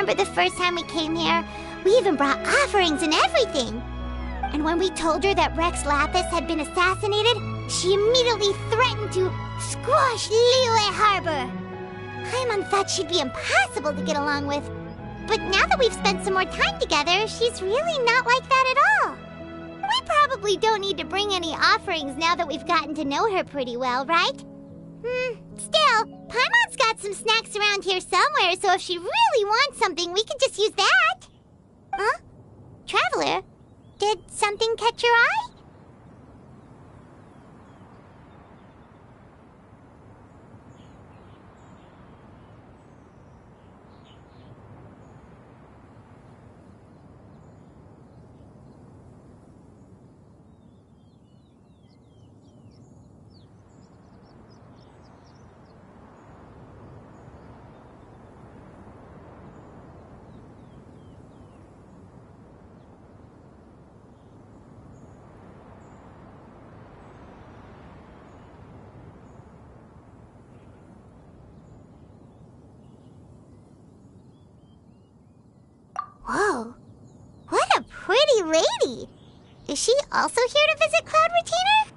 Remember the first time we came here? We even brought offerings and everything. And when we told her that Rex Lapis had been assassinated, she immediately threatened to squash Liyue Harbor. Paimon thought she'd be impossible to get along with. But now that we've spent some more time together, she's really not like that at all. We probably don't need to bring any offerings now that we've gotten to know her pretty well, right? Still, Paimon's got some snacks around here somewhere, so if she really wants something, we could just use that. Huh? Traveler, did something catch your eye? Whoa, what a pretty lady! Is she also here to visit Cloud Retainer?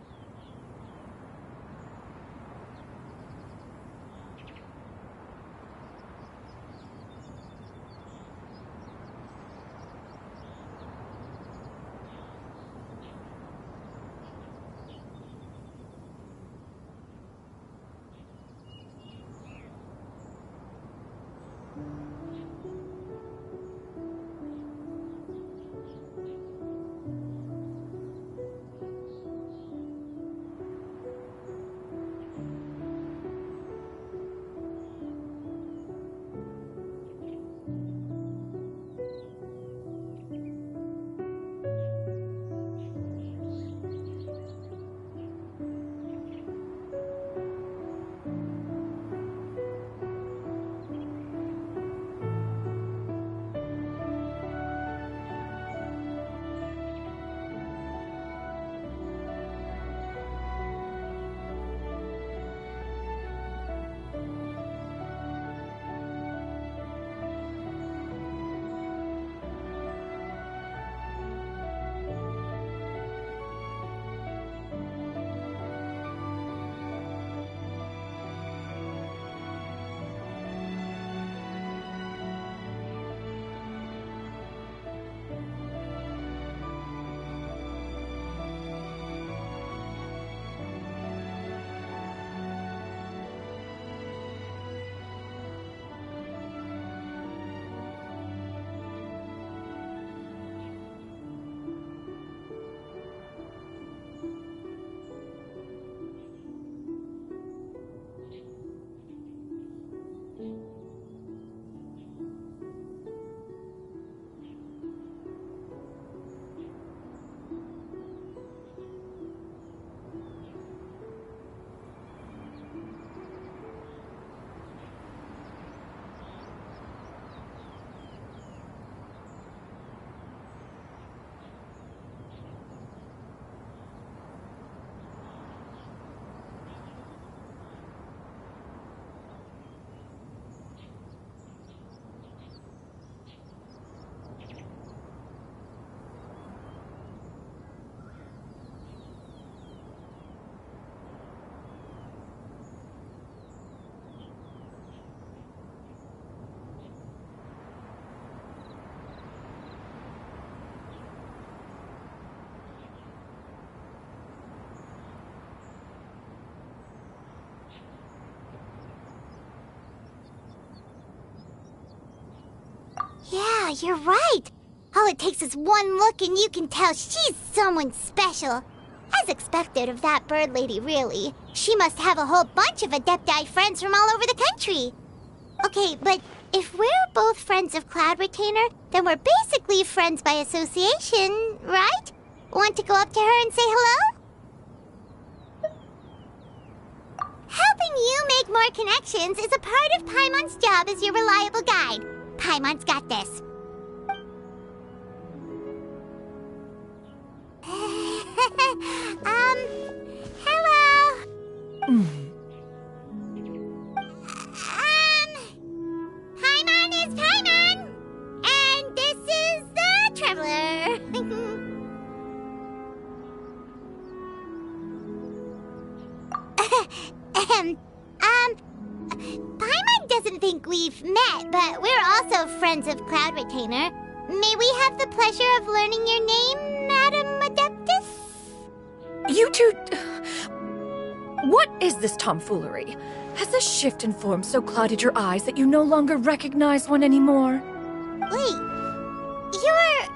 Yeah, you're right. All it takes is one look and you can tell she's someone special. As expected of that bird lady, really. She must have a whole bunch of Adepti friends from all over the country. Okay, but if we're both friends of Cloud Retainer, then we're basically friends by association, right? Want to go up to her and say hello? Helping you make more connections is a part of Paimon's job as your reliable guide. Paimon's got this. Hello? Paimon is Paimon! we've met, but we're also friends of Cloud Retainer. May we have the pleasure of learning your name, Madam Adeptus? You two... What is this tomfoolery? Has the shift in form so clouded your eyes that you no longer recognize one anymore? Wait, you're...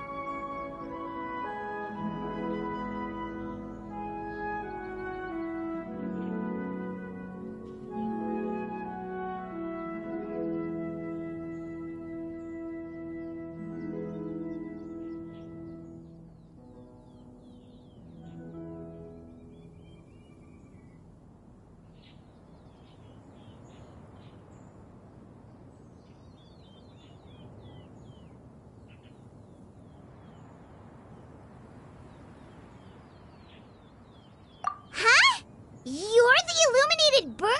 Huh? You're the illuminated bird?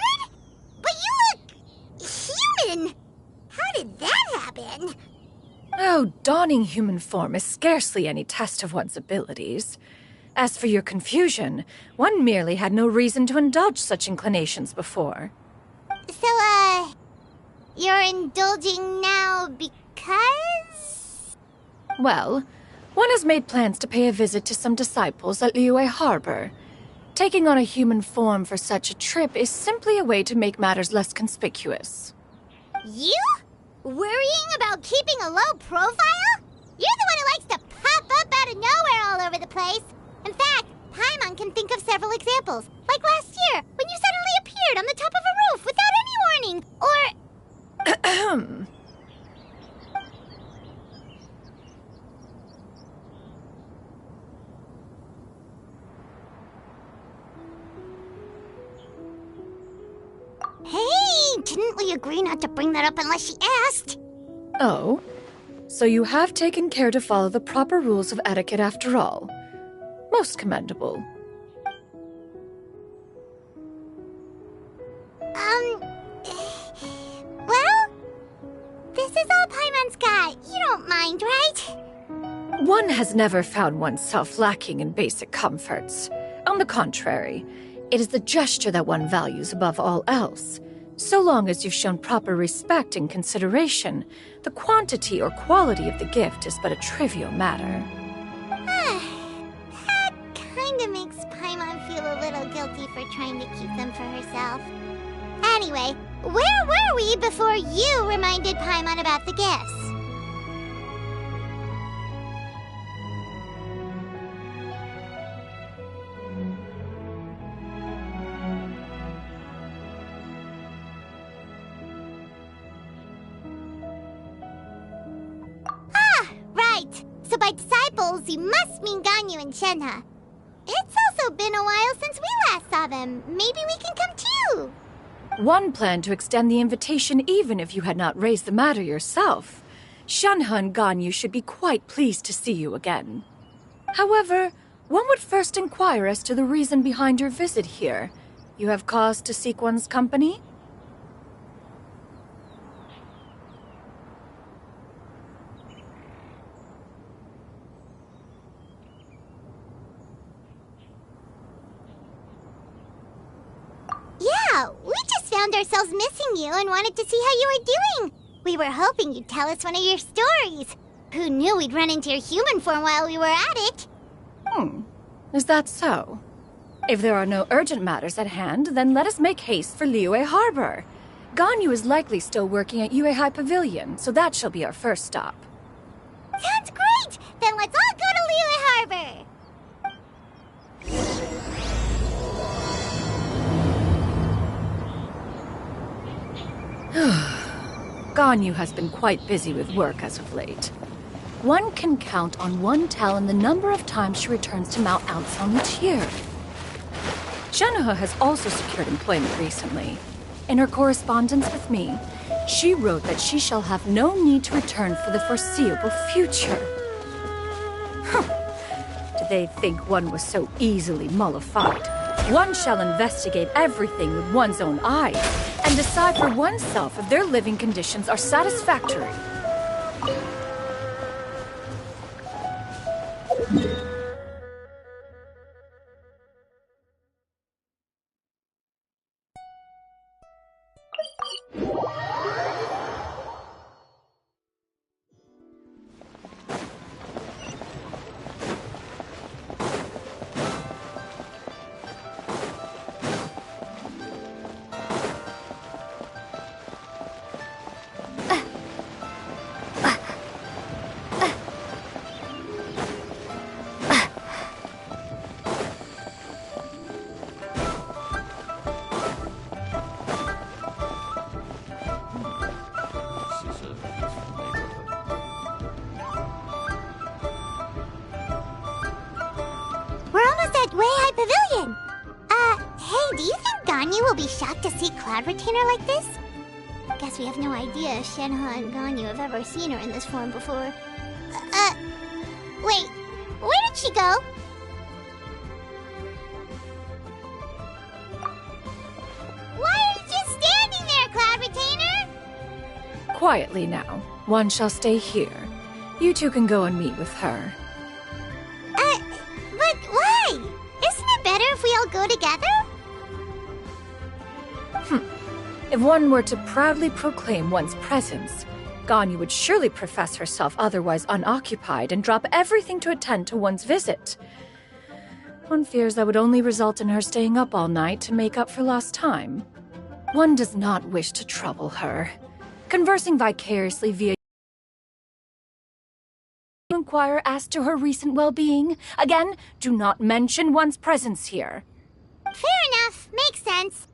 But you look... human! How did that happen? Oh, donning human form is scarcely any test of one's abilities. As for your confusion, one merely had no reason to indulge such inclinations before. So, you're indulging now because? Well, one has made plans to pay a visit to some disciples at Liyue Harbor. Taking on a human form for such a trip is simply a way to make matters less conspicuous. You? Worrying about keeping a low profile? You're the one who likes to pop up out of nowhere all over the place. In fact, Paimon can think of several examples. Like last year, when you suddenly appeared on the top of a roof without any warning. Or... Ahem. Hey, didn't we agree not to bring that up unless she asked? Oh, so you have taken care to follow the proper rules of etiquette after all. Most commendable. Well, this is all Paimon's got. You don't mind, right? One has never found oneself lacking in basic comforts. On the contrary, it is the gesture that one values above all else. So long as you've shown proper respect and consideration, the quantity or quality of the gift is but a trivial matter. That kinda makes Paimon feel a little guilty for trying to keep them for herself. Anyway, where were we before you reminded Paimon about the gifts? Right. So by disciples, you must mean Ganyu and Shenhe. It's also been a while since we last saw them. Maybe we can come too. One planned to extend the invitation even if you had not raised the matter yourself. Shenhe and Ganyu should be quite pleased to see you again. However, one would first inquire as to the reason behind your visit here. You have cause to seek one's company? Yeah, we just found ourselves missing you and wanted to see how you were doing. We were hoping you'd tell us one of your stories. Who knew we'd run into your human form while we were at it? Is that so? If there are no urgent matters at hand, then let us make haste for Liyue Harbor. Ganyu is likely still working at Yuehai Pavilion, so that shall be our first stop. Sounds great! Then let's all go to Liyue Harbor! Ganyu has been quite busy with work as of late. One can count on one talon the number of times she returns to Mount Altsong each year. Shenhe has also secured employment recently. In her correspondence with me, she wrote that she shall have no need to return for the foreseeable future. Did they think one was so easily mollified? One shall investigate everything with one's own eyes and decide for oneself if their living conditions are satisfactory. Ganyu will be shocked to see Cloud Retainer like this? Guess we have no idea if Shenhe and Ganyu have ever seen her in this form before. Wait, where did she go? Why are you just standing there, Cloud Retainer? Quietly now. One shall stay here. You two can go and meet with her. But why? Isn't it better if we all go together? If one were to proudly proclaim one's presence, Ganyu would surely profess herself otherwise unoccupied and drop everything to attend to one's visit. One fears that would only result in her staying up all night to make up for lost time. One does not wish to trouble her. Conversing vicariously via inquire as to her recent well-being. Again, do not mention one's presence here. Fair enough. Makes sense.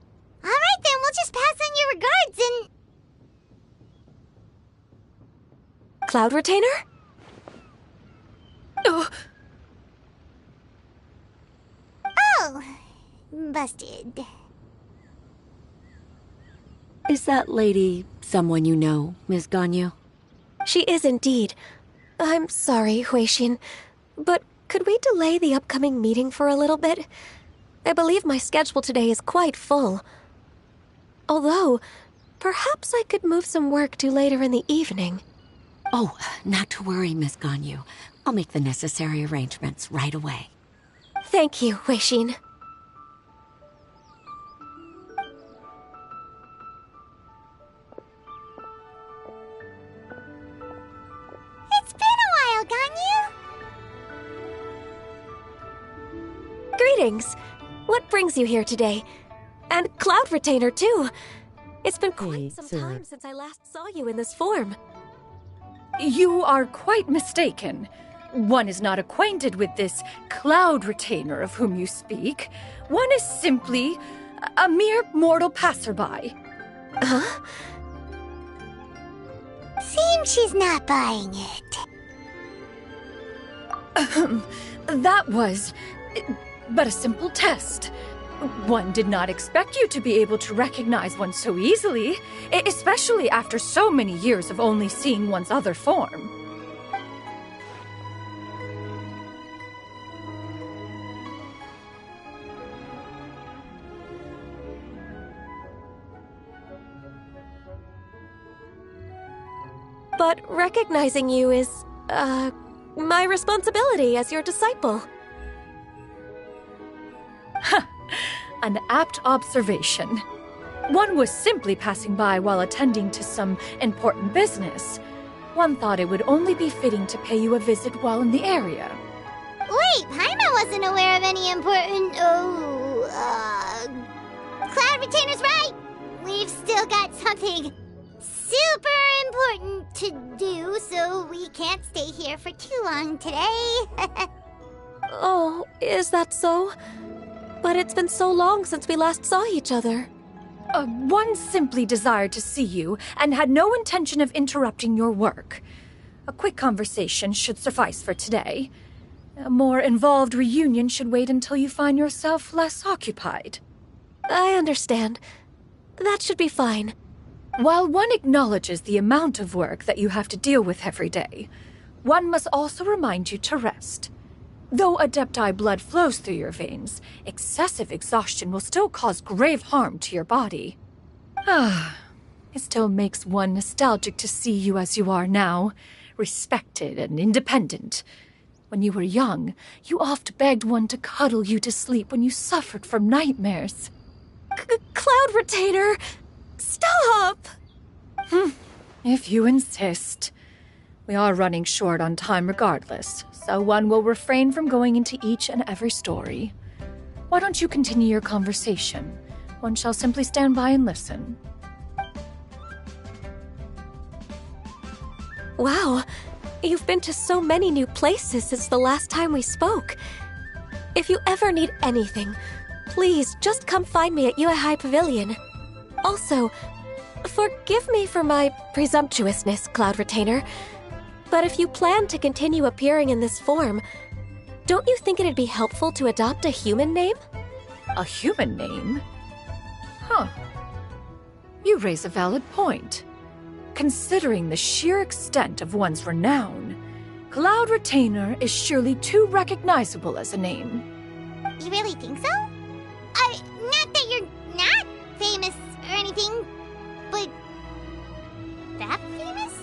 All right, then. We'll just pass on your regards and... Cloud Retainer? Oh, busted. Is that lady someone you know, Miss Ganyu? She is indeed. I'm sorry, Huixin, but could we delay the upcoming meeting for a little bit? I believe my schedule today is quite full. Although, perhaps I could move some work to later in the evening. Oh, not to worry, Miss Ganyu. I'll make the necessary arrangements right away. Thank you, Huixin. It's been a while, Ganyu. Greetings. What brings you here today? And Cloud Retainer, too. It's been quite some time since I last saw you in this form. You are quite mistaken. One is not acquainted with this Cloud Retainer of whom you speak. One is simply a mere mortal passerby. Huh? Seems she's not buying it. That was but a simple test. One did not expect you to be able to recognize one so easily, especially after so many years of only seeing one's other form. But recognizing you is, my responsibility as your disciple. An apt observation. One was simply passing by while attending to some important business. One thought it would only be fitting to pay you a visit while in the area. Wait, Paimon wasn't aware of any important... Cloud Retainer's right! We've still got something super important to do, so we can't stay here for too long today. Oh, is that so? But it's been so long since we last saw each other. One simply desired to see you and had no intention of interrupting your work. A quick conversation should suffice for today. A more involved reunion should wait until you find yourself less occupied. I understand. That should be fine. While one acknowledges the amount of work that you have to deal with every day, one must also remind you to rest. Though Adepti blood flows through your veins, excessive exhaustion will still cause grave harm to your body. It still makes one nostalgic to see you as you are now, respected and independent. When you were young, you oft begged one to cuddle you to sleep when you suffered from nightmares. Cloud Retainer! Stop! If you insist. We are running short on time regardless, so one will refrain from going into each and every story. Why don't you continue your conversation? One shall simply stand by and listen. Wow, you've been to so many new places since the last time we spoke. If you ever need anything, please just come find me at Uehai Pavilion. Also, forgive me for my presumptuousness, Cloud Retainer, but if you plan to continue appearing in this form, don't you think it'd be helpful to adopt a human name? A human name? You raise a valid point. Considering the sheer extent of one's renown, Cloud Retainer is surely too recognizable as a name. You really think so? Not that you're not famous or anything, but that famous?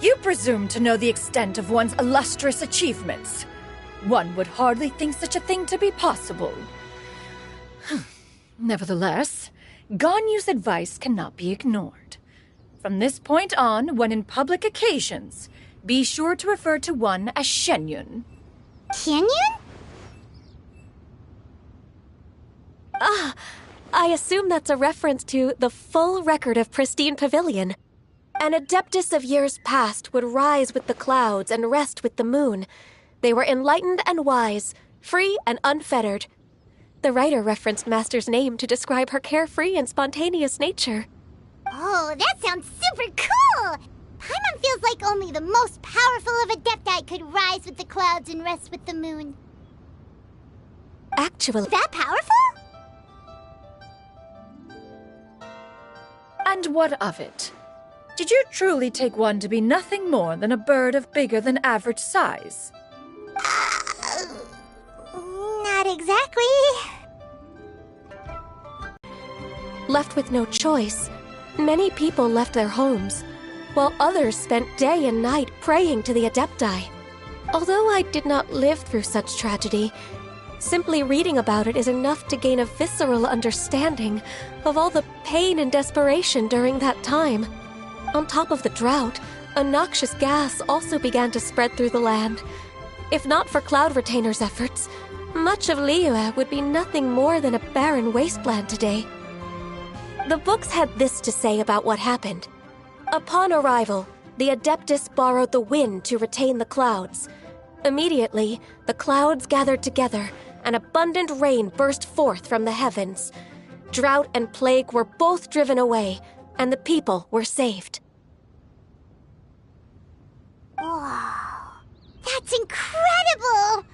You presume to know the extent of one's illustrious achievements. One would hardly think such a thing to be possible. Nevertheless, Ganyu's advice cannot be ignored. From this point on, when in public occasions, be sure to refer to one as Shenyun. Shenyun? I assume that's a reference to the full record of Pristine Pavilion. An adeptus of years past would rise with the clouds and rest with the moon. They were enlightened and wise, free and unfettered. The writer referenced Master's name to describe her carefree and spontaneous nature. Oh, that sounds super cool! Paimon feels like only the most powerful of Adepti could rise with the clouds and rest with the moon. Actually, That powerful? And what of it? Did you truly take one to be nothing more than a bird of bigger than average size? Not exactly. left with no choice, many people left their homes, while others spent day and night praying to the Adepti. Although I did not live through such tragedy, simply reading about it is enough to gain a visceral understanding of all the pain and desperation during that time. On top of the drought, a noxious gas also began to spread through the land. If not for Cloud Retainer's efforts, much of Liyue would be nothing more than a barren wasteland today. The books had this to say about what happened. Upon arrival, the Adeptus borrowed the wind to retain the clouds. Immediately, the clouds gathered together, and abundant rain burst forth from the heavens. Drought and plague were both driven away, and the people were saved. Wow, that's incredible!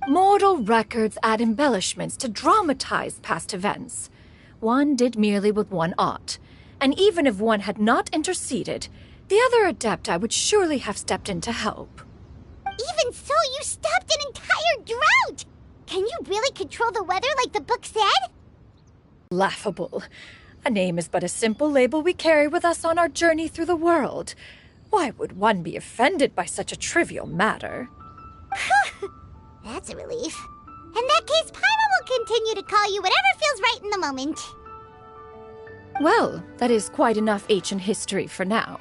Mortal records add embellishments to dramatize past events. One did merely with one ought, and even if one had not interceded, the other Adepti would surely have stepped in to help. Even so, you stopped an entire drought! Can you really control the weather like the book said? Laughable. A name is but a simple label we carry with us on our journey through the world. Why would one be offended by such a trivial matter? That's a relief. In that case, Paimon will continue to call you whatever feels right in the moment. Well, that is quite enough ancient history for now.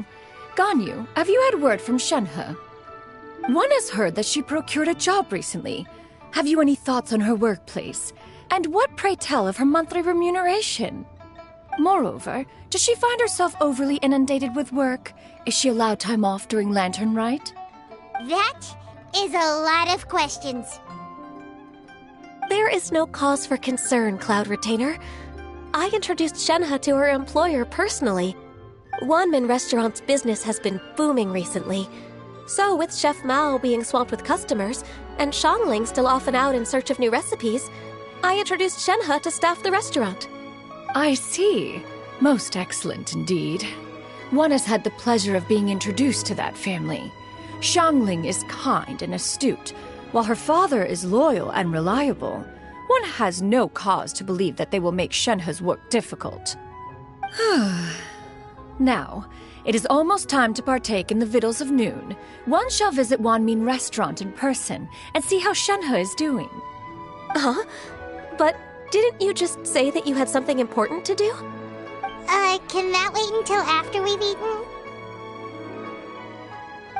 Ganyu, have you had word from Shenhe? One has heard that she procured a job recently. Have you any thoughts on her workplace? And what, pray tell, of her monthly remuneration? Moreover, does she find herself overly inundated with work? Is she allowed time off during Lantern Rite? That is a lot of questions. There is no cause for concern, Cloud Retainer. I introduced Shenhe to her employer personally. Wanmin Restaurant's business has been booming recently. So, with Chef Mao being swamped with customers, and Shangling still off and out in search of new recipes, I introduced Shenhe to staff the restaurant. I see. Most excellent indeed. One has had the pleasure of being introduced to that family. Shangling is kind and astute, while her father is loyal and reliable. One has no cause to believe that they will make Shenhe's work difficult. Now, it is almost time to partake in the victuals of noon. One shall visit Wanmin Restaurant in person and see how Shenhe is doing. Huh? But didn't you just say that you had something important to do? Can that wait until after we've eaten?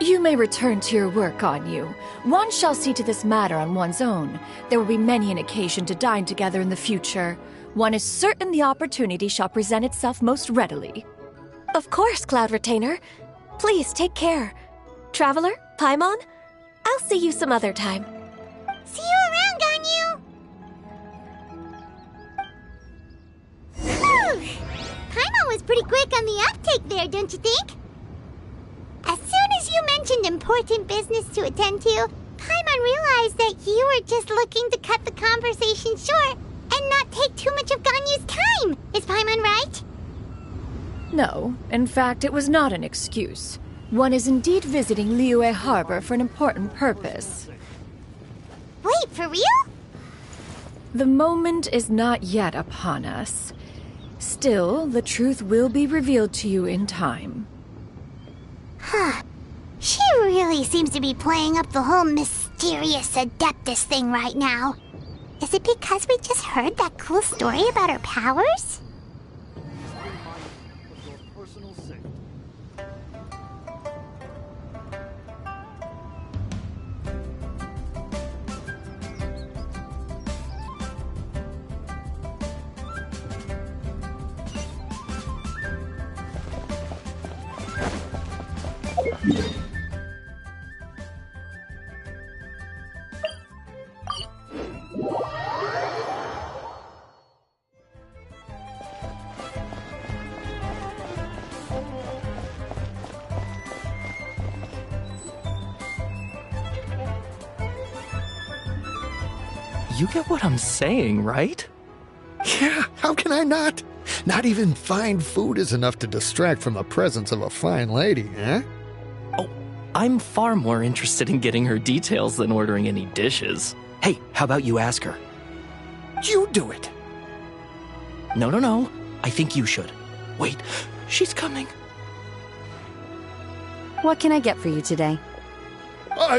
You may return to your work, Ganyu. One shall see to this matter on one's own. There will be many an occasion to dine together in the future. One is certain the opportunity shall present itself most readily. Of course, Cloud Retainer. Please take care. Traveler, Paimon, I'll see you some other time. See you around, Ganyu! Whew! Paimon was pretty quick on the uptake there, don't you think? As soon as you mentioned important business to attend to, Paimon realized that you were just looking to cut the conversation short and not take too much of Ganyu's time. Is Paimon right? No, in fact, it was not an excuse. One is indeed visiting Liyue Harbor for an important purpose. Wait, for real? The moment is not yet upon us. Still, the truth will be revealed to you in time. Huh. She really seems to be playing up the whole mysterious Adeptus thing right now. Is it because we just heard that cool story about her powers? You get what I'm saying, right? Yeah, how can I not? Not even fine food is enough to distract from the presence of a fine lady, eh? Oh, I'm far more interested in getting her details than ordering any dishes. Hey, how about you ask her? You do it! No. I think you should. Wait, she's coming. What can I get for you today?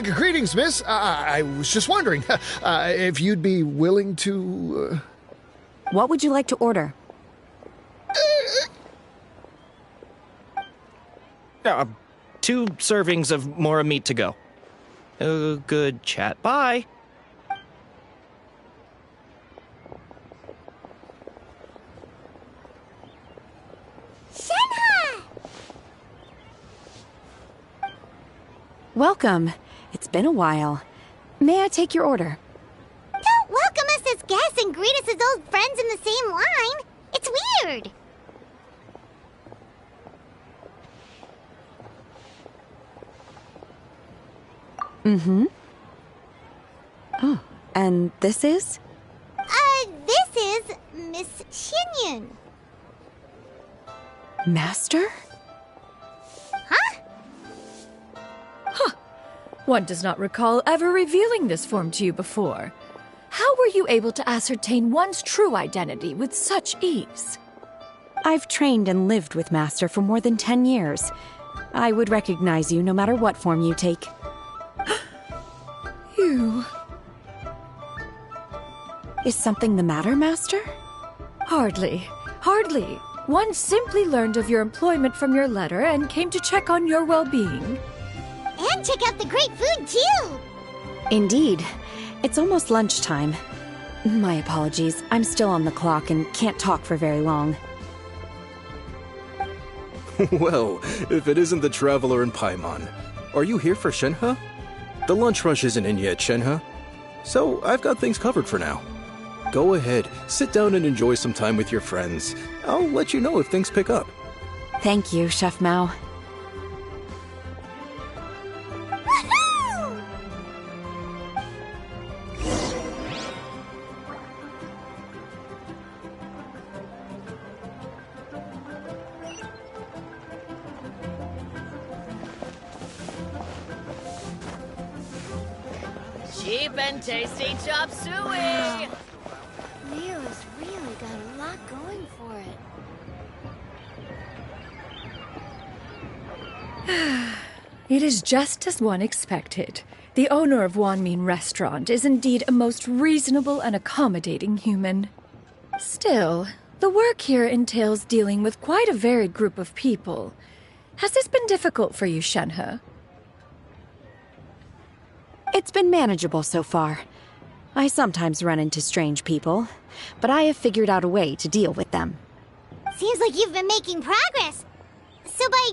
Greetings, miss. I was just wondering if you'd be willing to... What would you like to order? 2 servings of Mora meat to go. Good chat. Bye. Shenhe! Welcome. It's been a while. May I take your order? Don't welcome us as guests and greet us as old friends in the same line. It's weird. Mm-hmm. Oh, and this is? This is Miss Xinyun. Master? Huh? One does not recall ever revealing this form to you before. How were you able to ascertain one's true identity with such ease? I've trained and lived with Master for more than 10 years. I would recognize you no matter what form you take. You... Is something the matter, Master? Hardly. One simply learned of your employment from your letter and came to check on your well-being. And check out the great food, too. Indeed. It's almost lunchtime. My apologies. I'm still on the clock and can't talk for very long. Well, if it isn't the Traveler and Paimon. Are you here for Shenhe? The lunch rush isn't in yet, Shenhe. So I've got things covered for now. Go ahead, sit down and enjoy some time with your friends. I'll let you know if things pick up. Thank you, Chef Mao. Woohoo! Cheap and tasty chop suey! Leo's really got a lot going for it. It is just as one expected. The owner of Wanmin Restaurant is indeed a most reasonable and accommodating human. Still, the work here entails dealing with quite a varied group of people. Has this been difficult for you, Shenhe? It's been manageable so far. I sometimes run into strange people, but I have figured out a way to deal with them. Seems like you've been making progress. So by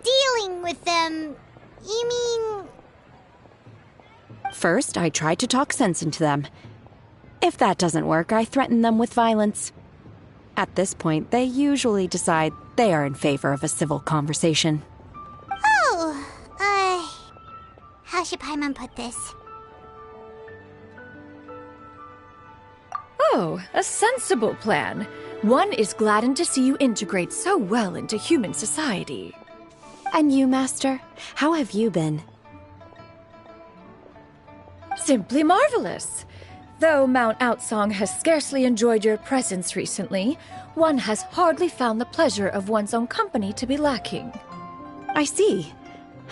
dealing with them, you mean... First, I try to talk sense into them. If that doesn't work, I threaten them with violence. At this point, they usually decide they are in favor of a civil conversation. Oh, how should Paimon put this? Oh, a sensible plan. One is gladdened to see you integrate so well into human society. And you, Master? How have you been? Simply marvelous. Though Mount Outsong has scarcely enjoyed your presence recently, one has hardly found the pleasure of one's own company to be lacking. I see.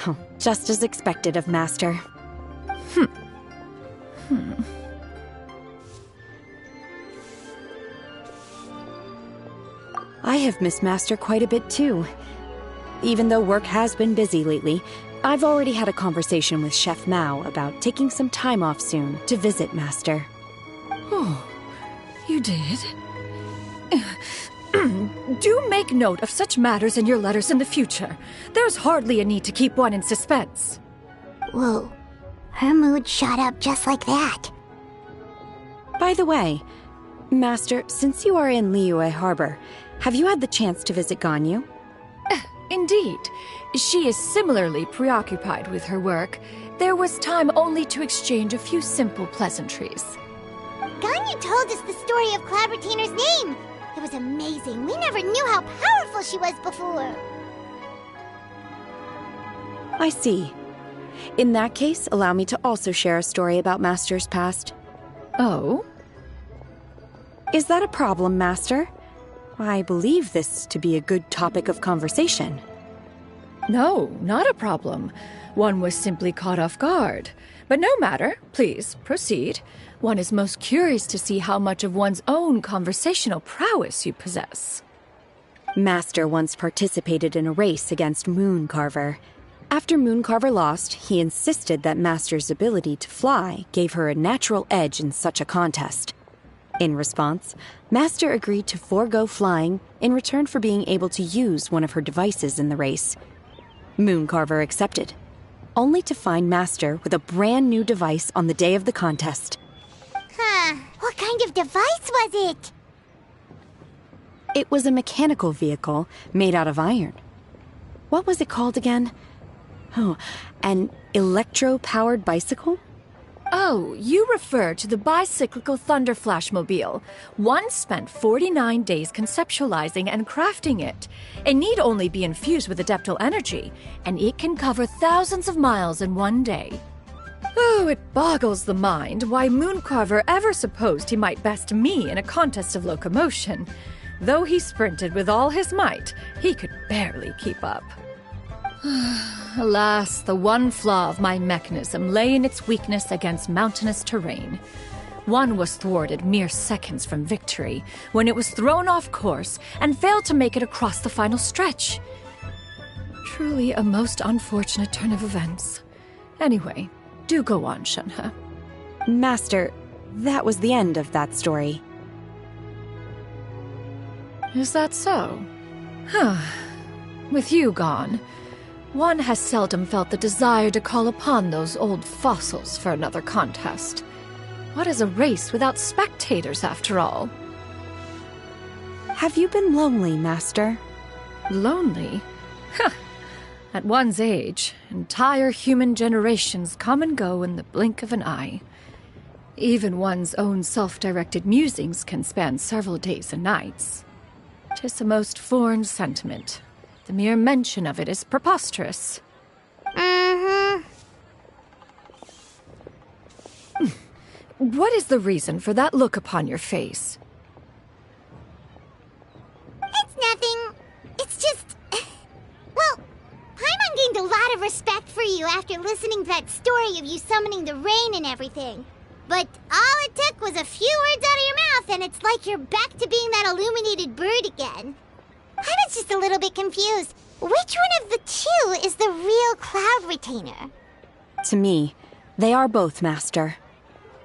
Oh, just as expected of Master. I have missed Master quite a bit too. Even though work has been busy lately, I've already had a conversation with Chef Mao about taking some time off soon to visit Master. Oh, you did? Do make note of such matters in your letters in the future. There's hardly a need to keep one in suspense. Whoa. Her mood shot up just like that. By the way, Master, since you are in Liyue Harbor, have you had the chance to visit Ganyu? Indeed. She is similarly preoccupied with her work. There was time only to exchange a few simple pleasantries. Ganyu told us the story of Cloud Retainer's name. It was amazing. We never knew how powerful she was before. I see. In that case, allow me to also share a story about Master's past. Oh? Is that a problem, Master? I believe this to be a good topic of conversation. No, not a problem. One was simply caught off guard. But no matter. Please, proceed. One is most curious to see how much of one's own conversational prowess you possess. Master once participated in a race against Mooncarver. After Mooncarver lost, he insisted that Master's ability to fly gave her a natural edge in such a contest. In response, Master agreed to forego flying in return for being able to use one of her devices in the race. Mooncarver accepted, only to find Master with a brand new device on the day of the contest. Huh. What kind of device was it? It was a mechanical vehicle made out of iron. What was it called again? Oh, an electro-powered bicycle? Oh, you refer to the bicyclical Thunder Flashmobile. One spent 49 days conceptualizing and crafting it. It need only be infused with adeptal energy, and it can cover thousands of miles in one day. Oh, it boggles the mind why Mooncarver ever supposed he might best me in a contest of locomotion. Though he sprinted with all his might, he could barely keep up. Alas, the one flaw of my mechanism lay in its weakness against mountainous terrain. One was thwarted mere seconds from victory, when it was thrown off course and failed to make it across the final stretch. Truly a most unfortunate turn of events. Anyway, do go on, Shenhe. Master, that was the end of that story. Is that so? Huh. With you gone, one has seldom felt the desire to call upon those old fossils for another contest. What is a race without spectators, after all? Have you been lonely, Master? Lonely? Huh. At one's age, entire human generations come and go in the blink of an eye. Even one's own self-directed musings can span several days and nights. 'Tis a most foreign sentiment. The mere mention of it is preposterous. What is the reason for that look upon your face? It's nothing. It's just... Well, Paimon gained a lot of respect for you after listening to that story of you summoning the rain and everything. But all it took was a few words out of your mouth and it's like you're back to being that illuminated bird again. I was just a little bit confused. Which one of the two is the real Cloud Retainer? To me, they are both, Master.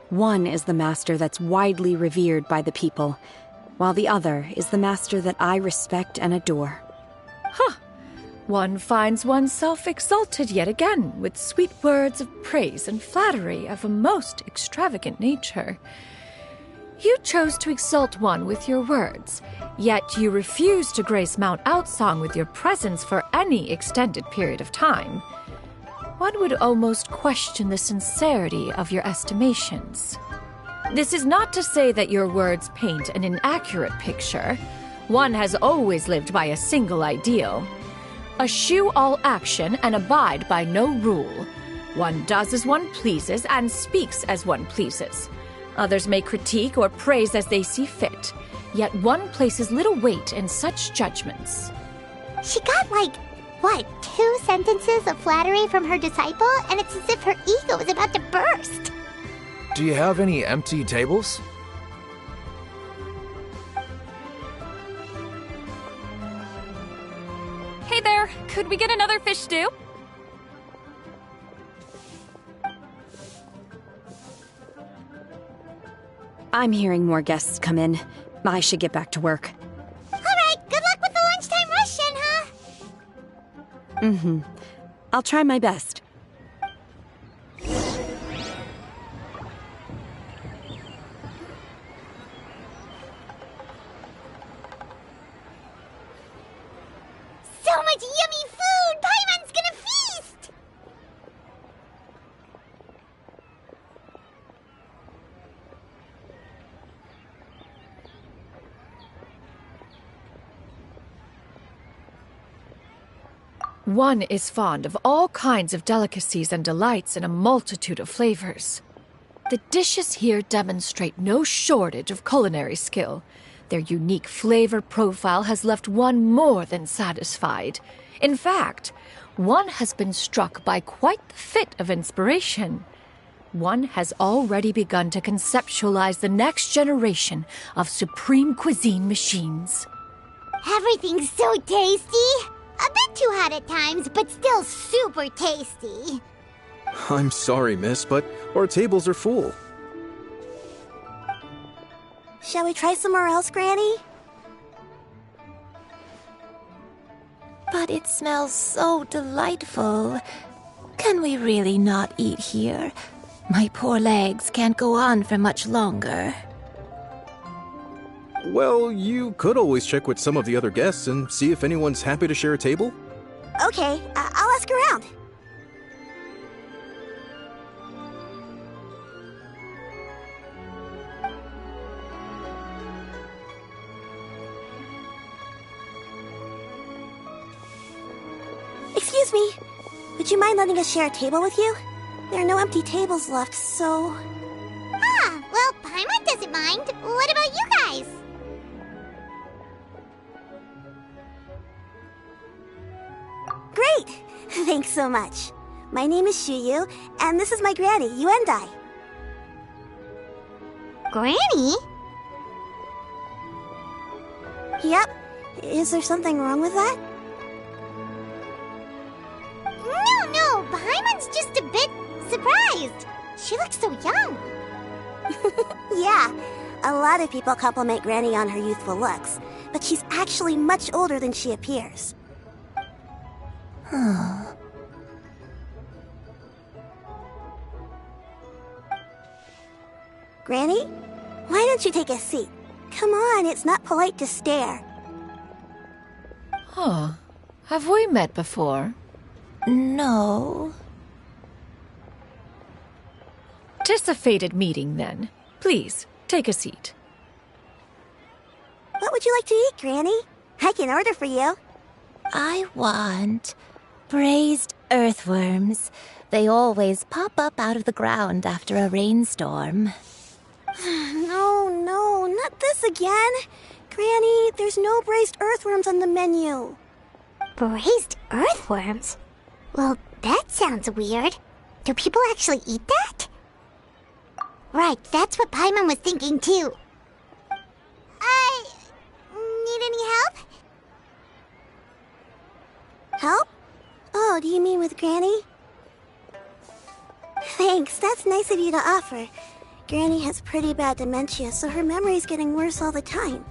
One is the Master that's widely revered by the people, while the other is the Master that I respect and adore. Huh. One finds oneself exalted yet again with sweet words of praise and flattery of a most extravagant nature. You chose to exalt one with your words, yet you refuse to grace Mount Outsong with your presence for any extended period of time. One would almost question the sincerity of your estimations. This is not to say that your words paint an inaccurate picture. One has always lived by a single ideal. Eschew all action and abide by no rule. One does as one pleases and speaks as one pleases. Others may critique or praise as they see fit, yet one places little weight in such judgments. She got like, what, 2 sentences of flattery from her disciple, and it's as if her ego is about to burst. Do you have any empty tables? Hey there, could we get another fish stew? I'm hearing more guests come in. I should get back to work. All right, good luck with the lunchtime rush, Shenhe. I'll try my best. So much yummy food! Paimon's gonna feast! One is fond of all kinds of delicacies and delights in a multitude of flavors. The dishes here demonstrate no shortage of culinary skill. Their unique flavor profile has left one more than satisfied. In fact, one has been struck by quite the fit of inspiration. One has already begun to conceptualize the next generation of supreme cuisine machines. Everything's so tasty! A bit too hot at times, but still super tasty. I'm sorry, miss, but our tables are full. Shall we try somewhere else, Granny? But it smells so delightful. Can we really not eat here? My poor legs can't go on for much longer. Well, you could always check with some of the other guests and see if anyone's happy to share a table. Okay, I'll ask around. Excuse me. Would you mind letting us share a table with you? There are no empty tables left, so... Ah, well, Paimon doesn't mind. What about you guys? Great! Thanks so much. My name is Shuyu, and this is my granny, Yuendai. Granny? Yep. Is there something wrong with that? No, Paimon's just a bit surprised. She looks so young. Yeah, a lot of people compliment Granny on her youthful looks, but she's actually much older than she appears. Granny, why don't you take a seat? Come on, it's not polite to stare. Huh. Have we met before? No. 'Tis a fated meeting, then. Please, take a seat. What would you like to eat, Granny? I can order for you. I want braised earthworms. They always pop up out of the ground after a rainstorm. No, not this again. Granny, there's no braised earthworms on the menu. Braised earthworms? Well, that sounds weird. Do people actually eat that? Right, that's what Paimon was thinking too. Need any help? Help? Oh, do you mean with Granny? Thanks, that's nice of you to offer. Granny has pretty bad dementia, so her memory's getting worse all the time.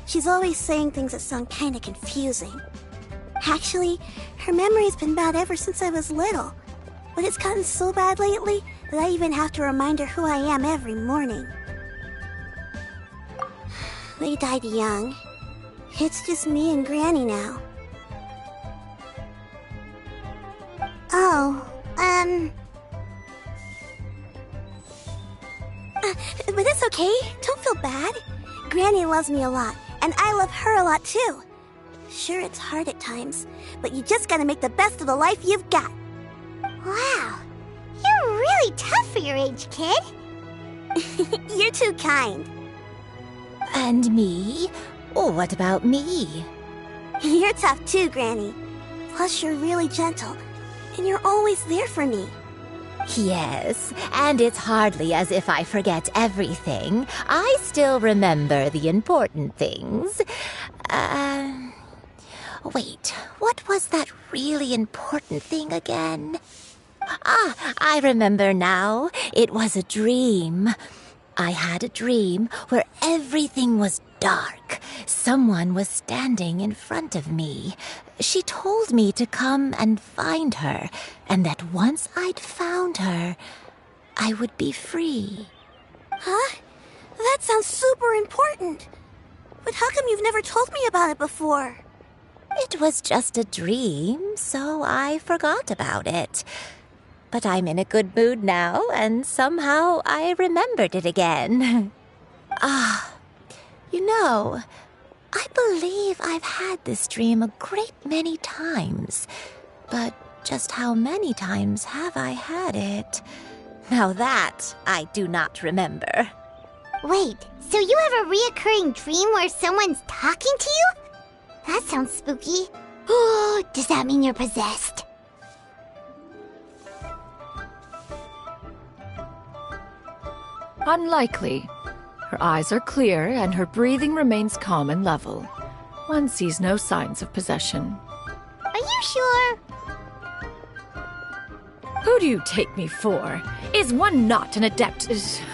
She's always saying things that sound kinda confusing. Actually, her memory's been bad ever since I was little. But it's gotten so bad lately that I even have to remind her who I am every morning. They died young. It's just me and Granny now. But it's okay. Don't feel bad. Granny loves me a lot, and I love her a lot too. Sure, it's hard at times, but you just gotta make the best of the life you've got. Wow, you're really tough for your age, kid. You're too kind. And me? Oh, what about me? You're tough too, Granny. Plus, you're really gentle, and you're always there for me. Yes, and it's hardly as if I forget everything. I still remember the important things. Wait, what was that really important thing again? Ah, I remember now. It was a dream. I had a dream where everything was dark. Someone was standing in front of me. She told me to come and find her, and that once I'd found her, I would be free. Huh? That sounds super important. But how come you've never told me about it before? It was just a dream, so I forgot about it. But I'm in a good mood now, and somehow I remembered it again. You know, I believe I've had this dream a great many times. But just how many times have I had it? Now that I do not remember. Wait, so you have a reoccurring dream where someone's talking to you? That sounds spooky. Oh, does that mean you're possessed? Unlikely. Her eyes are clear and her breathing remains calm and level. One sees no signs of possession. Are you sure? Who do you take me for? Is one not an adept?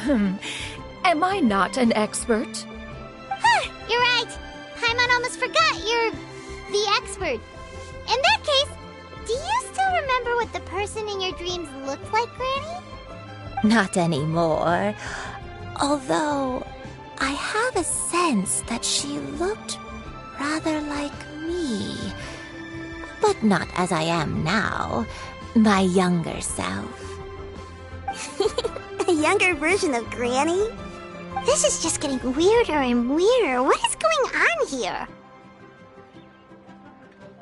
Am I not an expert? Huh, you're right. Paimon almost forgot you're the expert. In that case, do you still remember what the person in your dreams looked like, Granny? Not anymore. Although, I have a sense that she looked rather like me. But not as I am now. My younger self. A younger version of Granny? This is just getting weirder and weirder. What is going on here?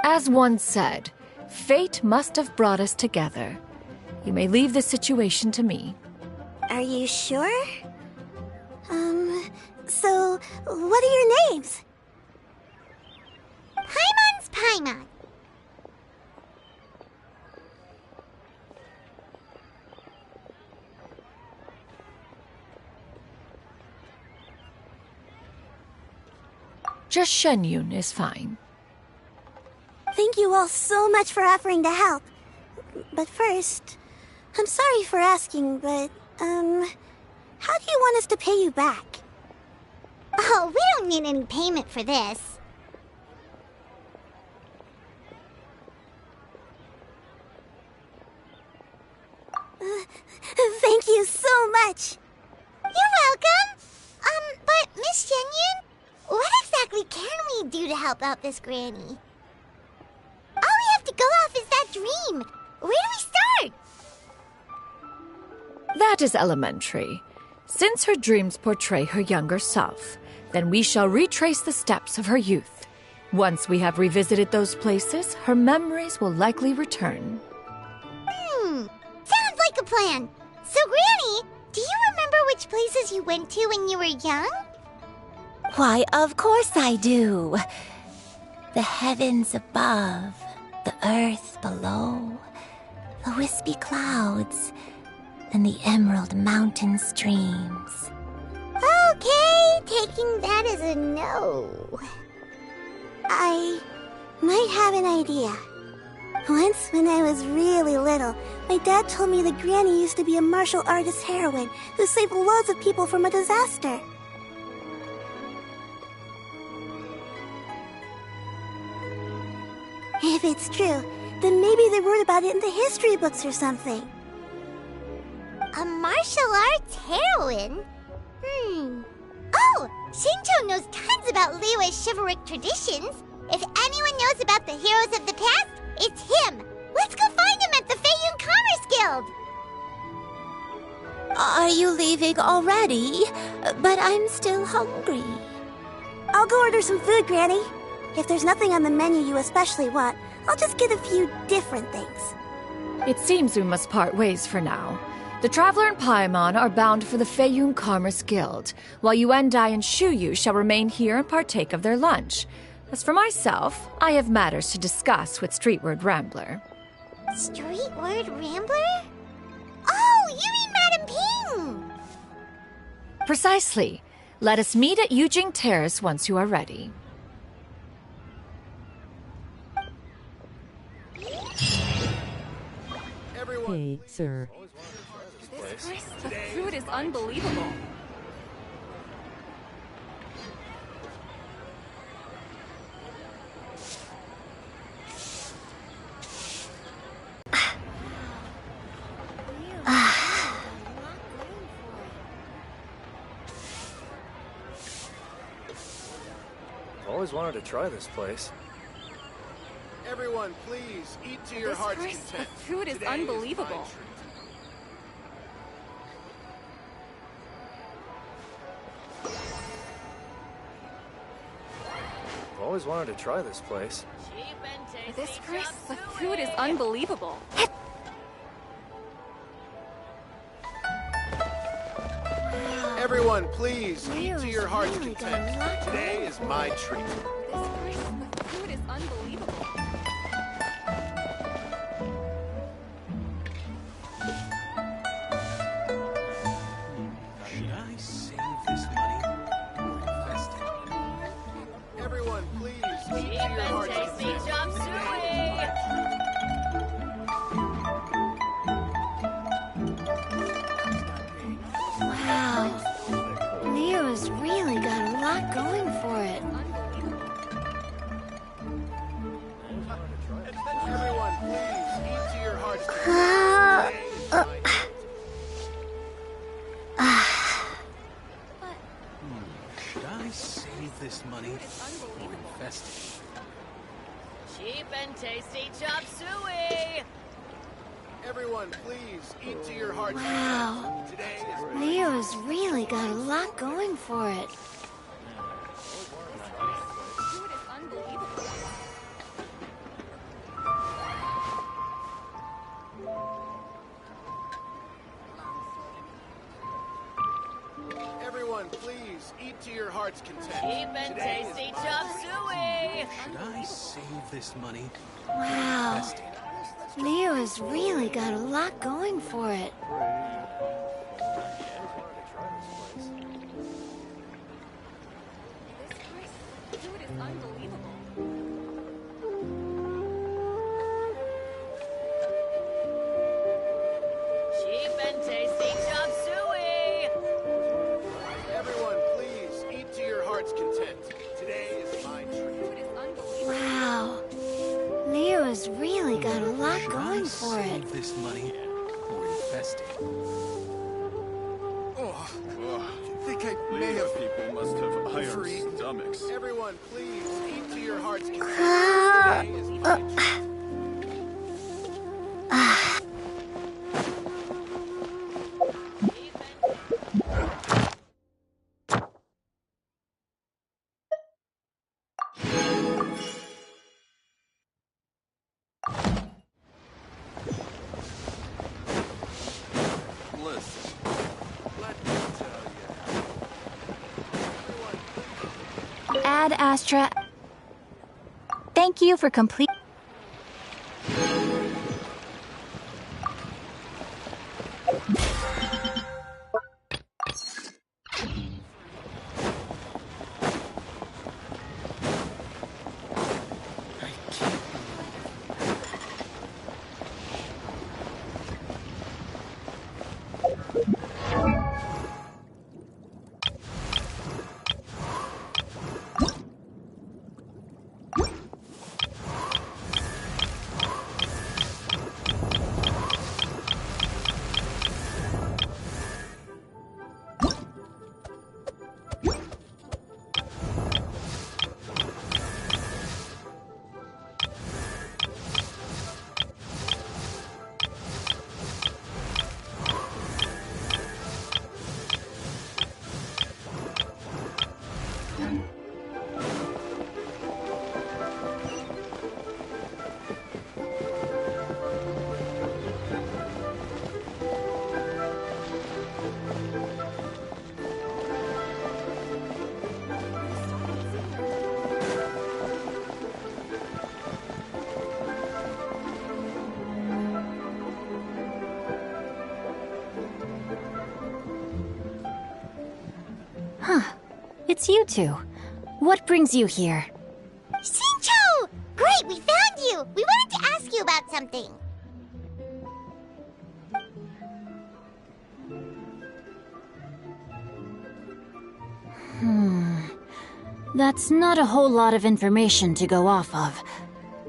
As one said, fate must have brought us together. You may leave the situation to me. Are you sure? So, what are your names? Paimon's Paimon. Just Shenyun is fine. Thank you all so much for offering to help. But first, I'm sorry for asking, but, how do you want us to pay you back? Oh, we don't need any payment for this. Thank you so much. You're welcome. But Miss Shenyun, what exactly can we do to help out this granny? All we have to go off is that dream. Where do we start? That is elementary. Since her dreams portray her younger self, then we shall retrace the steps of her youth. Once we have revisited those places, her memories will likely return. Sounds like a plan. So, Granny, do you remember which places you went to when you were young? Why, of course I do. The heavens above, the earth below, the wispy clouds, and the emerald mountain streams. Okay, taking that as a no. I might have an idea. Once, when I was really little, my dad told me that Granny used to be a martial artist heroine who saved loads of people from a disaster. If it's true, then maybe they wrote about it in the history books or something. A martial arts heroine? Oh, Shinto knows tons about Liyue's chivalric traditions. If anyone knows about the heroes of the past, it's him. Let's go find him at the Feiyun Commerce Guild. Are you leaving already? But I'm still hungry. I'll go order some food, Granny. If there's nothing on the menu you especially want, I'll just get a few different things. It seems we must part ways for now. The Traveler and Paimon are bound for the Feiyun Commerce Guild, while Yuendai and Shuyu shall remain here and partake of their lunch. As for myself, I have matters to discuss with Streetward Rambler. Streetward Rambler? Oh, you mean Madam Ping! Precisely. Let us meet at Yujing Terrace once you are ready. Hey, sir. The food is unbelievable. I've always wanted to try this place. Everyone, please, eat to your heart's content. The food is Today unbelievable. my treat. I've always wanted to try this place. Cheap and tasty. This place, chop the suey. food is unbelievable. Everyone, please, eat to your heart's really content. got a lot Today is my treat. This place, the food is unbelievable. Should I save this money or invest it? Everyone, please, eat to Cheap your and heart's tasty content. chop suey. Wow. Leo's really got a lot going for it. Everyone, please, eat to your heart's content. Today is my treat. Should I save this money or invest it? Cheap and tasty chop suey. Everyone, please, eat to your heart's Wow. content. Today is my Leo's really got a lot going for it. Food is unbelievable. Everyone, please, eat to your heart's content. Cheap and Today is tasty my chop treat. suey. Should I save this money? Wow. Invest it? Leo's really got a lot going for it. This place, the food is unbelievable. Cheap and tasty chop suey. Everyone, please, eat to your heart's content. Today is my treat. Food is unbelievable. Wow. Leo's really got a lot Should going I for it. save this money or invest it? Oh, I think I may have People must have iron overeaten. stomachs. Everyone, please, eat to your heart's content. Ah. Today is my treat. Listen, let me tell you. Ad Astra. Thank you for complete. It's you two. What brings you here? Shincho! Great, we found you! We wanted to ask you about something. That's not a whole lot of information to go off of.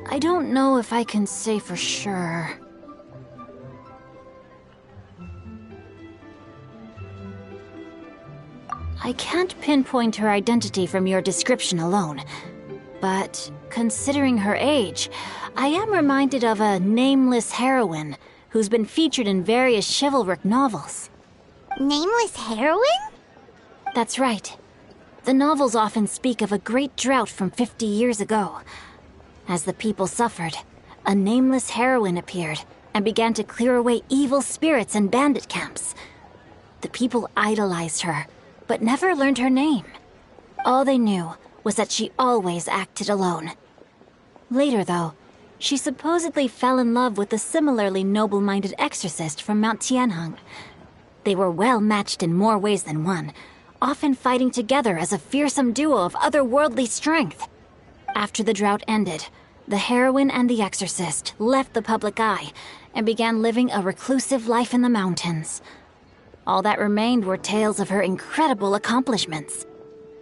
I don't know if I can say for sure. I can't pinpoint her identity from your description alone. But considering her age, I am reminded of a nameless heroine who's been featured in various chivalric novels. Nameless heroine? That's right. The novels often speak of a great drought from 50 years ago. As the people suffered, a nameless heroine appeared and began to clear away evil spirits and bandit camps. The people idolized her, but never learned her name. All they knew was that she always acted alone. Later, though, she supposedly fell in love with a similarly noble-minded exorcist from Mount Tianheng. They were well matched in more ways than one, often fighting together as a fearsome duo of otherworldly strength. After the drought ended, the heroine and the exorcist left the public eye and began living a reclusive life in the mountains. All that remained were tales of her incredible accomplishments.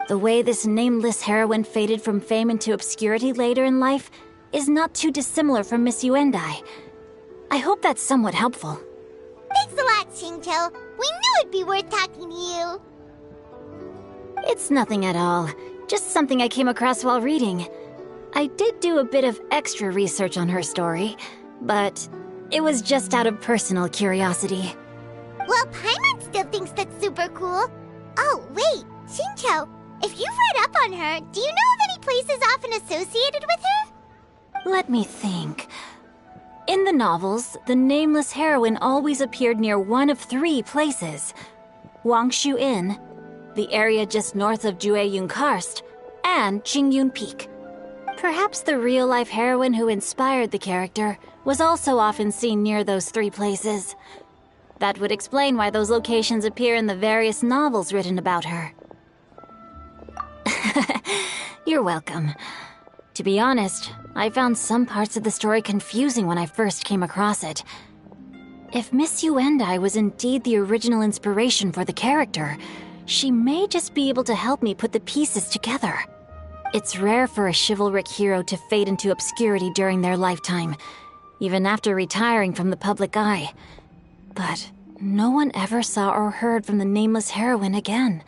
The way this nameless heroine faded from fame into obscurity later in life is not too dissimilar from Miss Yuendai. I hope that's somewhat helpful. Thanks a lot, Shincho. We knew it'd be worth talking to you. It's nothing at all. Just something I came across while reading. I did do a bit of extra research on her story, but it was just out of personal curiosity. Well, Paimon still thinks that's super cool. Oh, wait, Shincho, if you've read up on her, do you know of any places often associated with her? Let me think. In the novels, the nameless heroine always appeared near one of 3 places. Wangshu Inn, the area just north of Jueyun Karst, and Qingyun Peak. Perhaps the real-life heroine who inspired the character was also often seen near those 3 places. That would explain why those locations appear in the various novels written about her. You're welcome. To be honest, I found some parts of the story confusing when I first came across it. If Miss Yuendai was indeed the original inspiration for the character, she may just be able to help me put the pieces together. It's rare for a chivalric hero to fade into obscurity during their lifetime, even after retiring from the public eye. But no one ever saw or heard from the nameless heroine again.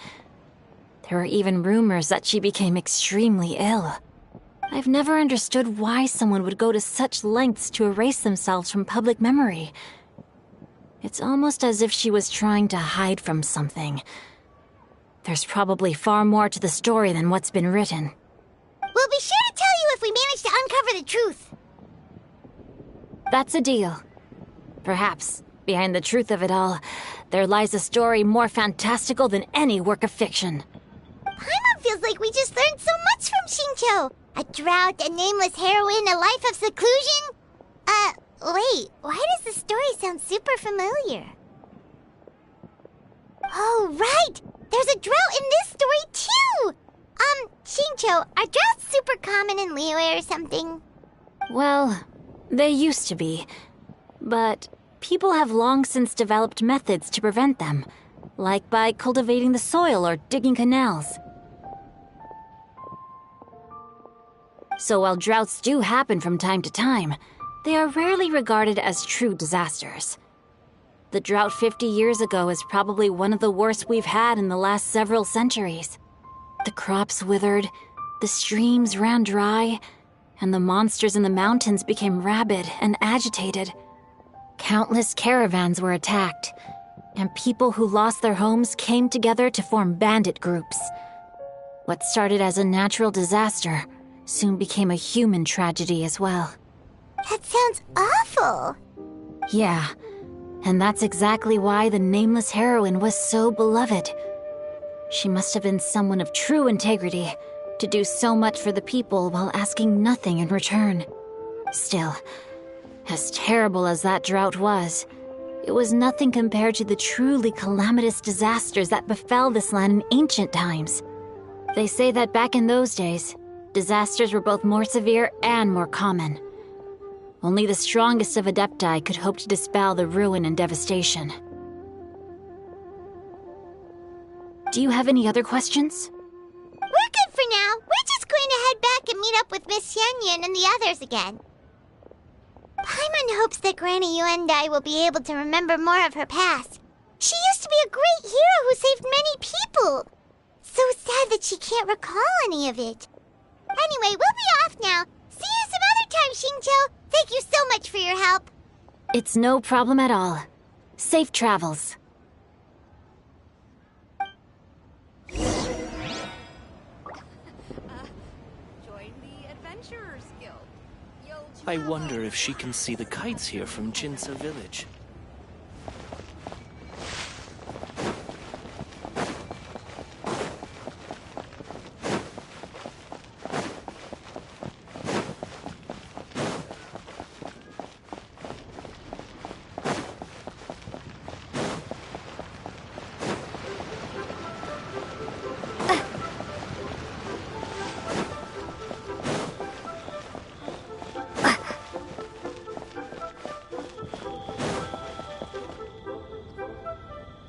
There were even rumors that she became extremely ill. I've never understood why someone would go to such lengths to erase themselves from public memory. It's almost as if she was trying to hide from something. There's probably far more to the story than what's been written. We'll be sure to tell you if we manage to uncover the truth. That's a deal. Perhaps, behind the truth of it all, there lies a story more fantastical than any work of fiction. Paimon feels like we just learned so much from Shincho. A drought, a nameless heroine, a life of seclusion. Wait, why does the story sound super familiar? Oh, right! There's a drought in this story, too! Shincho, are droughts super common in Liyue or something? Well, they used to be. But people have long since developed methods to prevent them, like by cultivating the soil or digging canals. So while droughts do happen from time to time, they are rarely regarded as true disasters. The drought 50 years ago is probably one of the worst we've had in the last several centuries. The crops withered, the streams ran dry, and the monsters in the mountains became rabid and agitated. Countless caravans were attacked, and people who lost their homes came together to form bandit groups. What started as a natural disaster soon became a human tragedy as well. That sounds awful. Yeah, and that's exactly why the nameless heroine was so beloved. She must have been someone of true integrity to do so much for the people while asking nothing in return. Still, as terrible as that drought was, it was nothing compared to the truly calamitous disasters that befell this land in ancient times. They say that back in those days, disasters were both more severe and more common. Only the strongest of Adepti could hope to dispel the ruin and devastation. Do you have any other questions? We're good for now. We're just going to head back and meet up with Miss Xianyun and the others again. Paimon hopes that Granny Yuendai will be able to remember more of her past. She used to be a great hero who saved many people. So sad that she can't recall any of it. Anyway, we'll be off now. See you some other time, Xingqiu. Thank you so much for your help. It's no problem at all. Safe travels. Join the Adventurers Guild. I wonder if she can see the kites here from Jinsa village.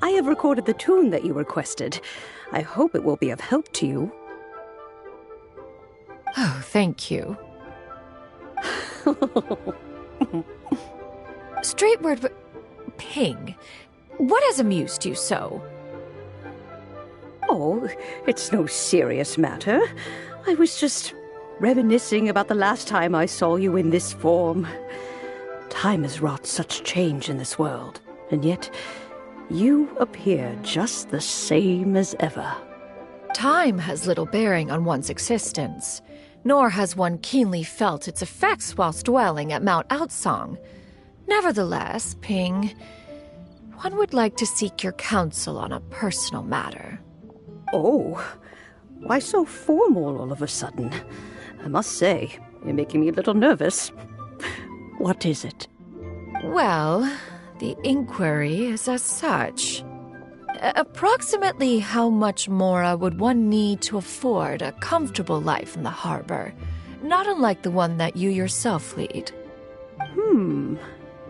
I have recorded the tune that you requested. I hope it will be of help to you. Oh, thank you. Straightward, Ping, what has amused you so? Oh, it's no serious matter. I was just reminiscing about the last time I saw you in this form. Time has wrought such change in this world, and yet you appear just the same as ever. Time has little bearing on one's existence, nor has one keenly felt its effects whilst dwelling at Mount Outsong. Nevertheless, Ping, one would like to seek your counsel on a personal matter. Oh, why so formal all of a sudden? I must say, you're making me a little nervous. What is it? Well, the inquiry is as such. Approximately how much more would one need to afford a comfortable life in the harbor, not unlike the one that you yourself lead?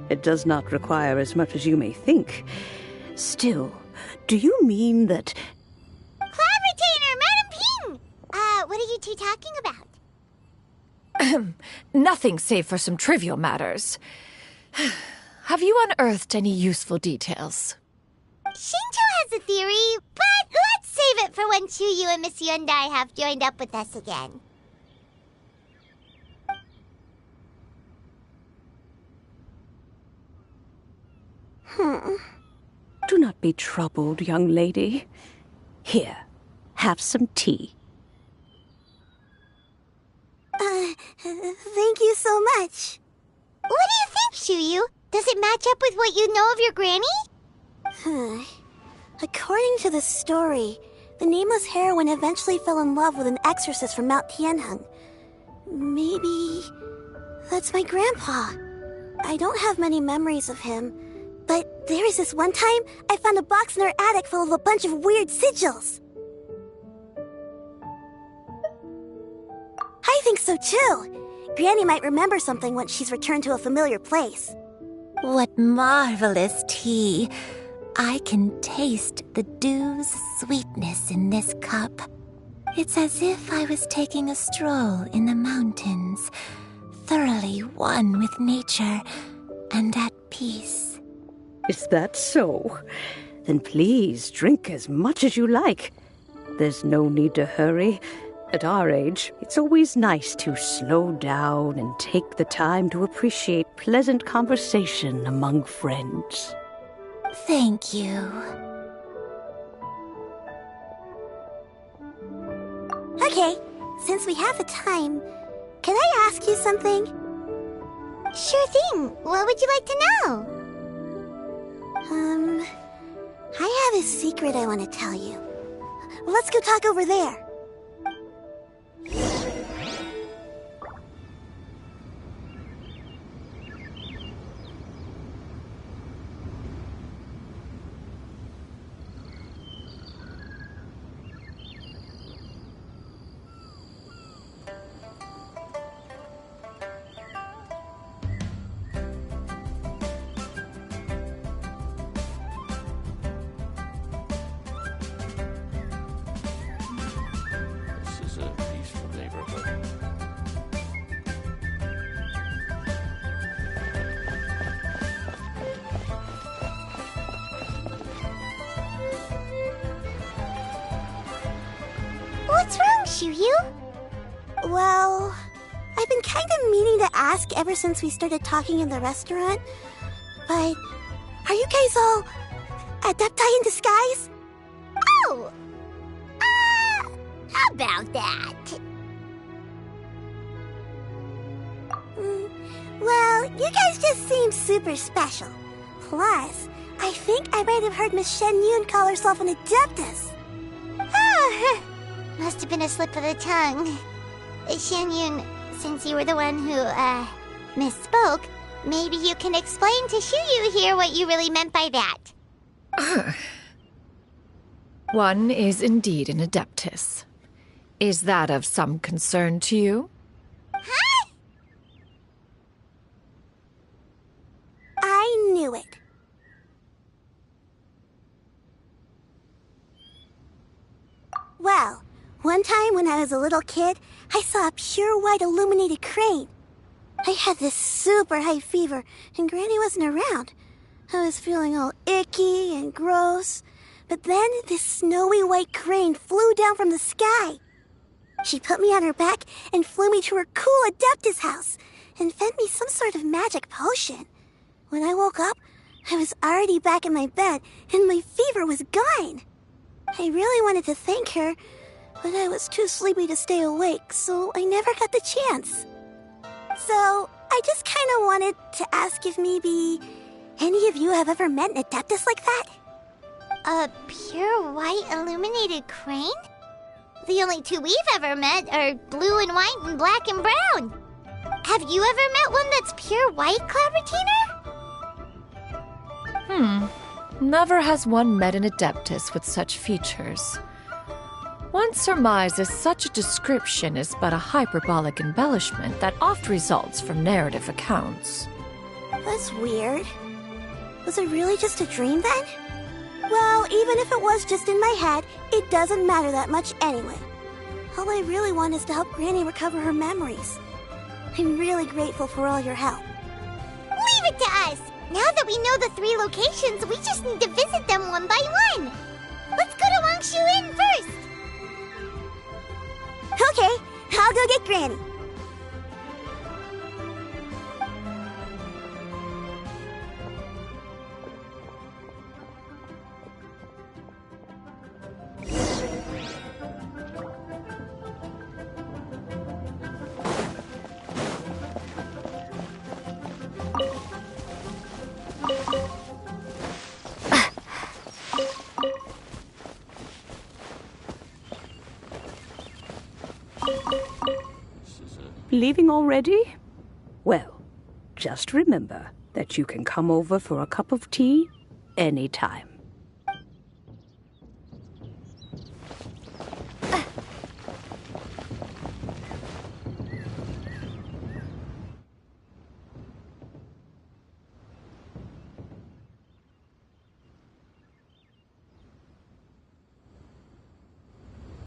It does not require as much as you may think. Still, do you mean that... Cloud Retainer, Madam Ping! What are you two talking about? Nothing save for some trivial matters. Have you unearthed any useful details? Xingqiu has a theory, but let's save it for when Chuyu and Miss Yuendai have joined up with us again. Do not be troubled, young lady. Here, have some tea. Thank you so much. What do you think, Chuyu? Does it match up with what you know of your granny? According to the story, the nameless heroine eventually fell in love with an exorcist from Mount Tianheng. Maybe that's my grandpa. I don't have many memories of him, but there was this one time I found a box in her attic full of a bunch of weird sigils. I think so too. Granny might remember something once she's returned to a familiar place. What marvelous tea. I can taste the dew's sweetness in this cup. It's as if I was taking a stroll in the mountains, thoroughly one with nature and at peace. Is that so? Then please drink as much as you like. There's no need to hurry. At our age, it's always nice to slow down and take the time to appreciate pleasant conversation among friends. Thank you. Okay, since we have the time, can I ask you something? Sure thing. What would you like to know? I have a secret I want to tell you. Let's go talk over there. Shuyu? Well, I've been kind of meaning to ask ever since we started talking in the restaurant. But are you guys all adepti in disguise? Oh! How about that? Well, you guys just seem super special. Plus, I think I might have heard Miss Shen Yun call herself an Adeptus. Must have been a slip of the tongue. Shen Yun, since you were the one who, misspoke, maybe you can explain to Shuyu here what you really meant by that. One is indeed an Adeptus. Is that of some concern to you? Huh? I knew it. Well, one time when I was a little kid, I saw a pure white illuminated crane. I had this super high fever, and Granny wasn't around. I was feeling all icky and gross. But then this snowy white crane flew down from the sky. She put me on her back and flew me to her cool Adeptus house and fed me some sort of magic potion. When I woke up, I was already back in my bed and my fever was gone. I really wanted to thank her, but I was too sleepy to stay awake, so I never got the chance. So I just kind of wanted to ask if maybe any of you have ever met an Adeptus like that? A pure white illuminated crane? The only two we've ever met are blue and white and black and brown. Have you ever met one that's pure white, Clavertiner? Never has one met an Adeptus with such features. One surmises such a description is but a hyperbolic embellishment that oft results from narrative accounts. That's weird. Was it really just a dream then? Well, even if it was just in my head, it doesn't matter that much anyway. All I really want is to help Granny recover her memories. I'm really grateful for all your help. Leave it to us! Now that we know the 3 locations, we just need to visit them one by one. Let's go to Wangshu Inn first. Okay, I'll go get Granny. Leaving already? Well, just remember that you can come over for a cup of tea anytime.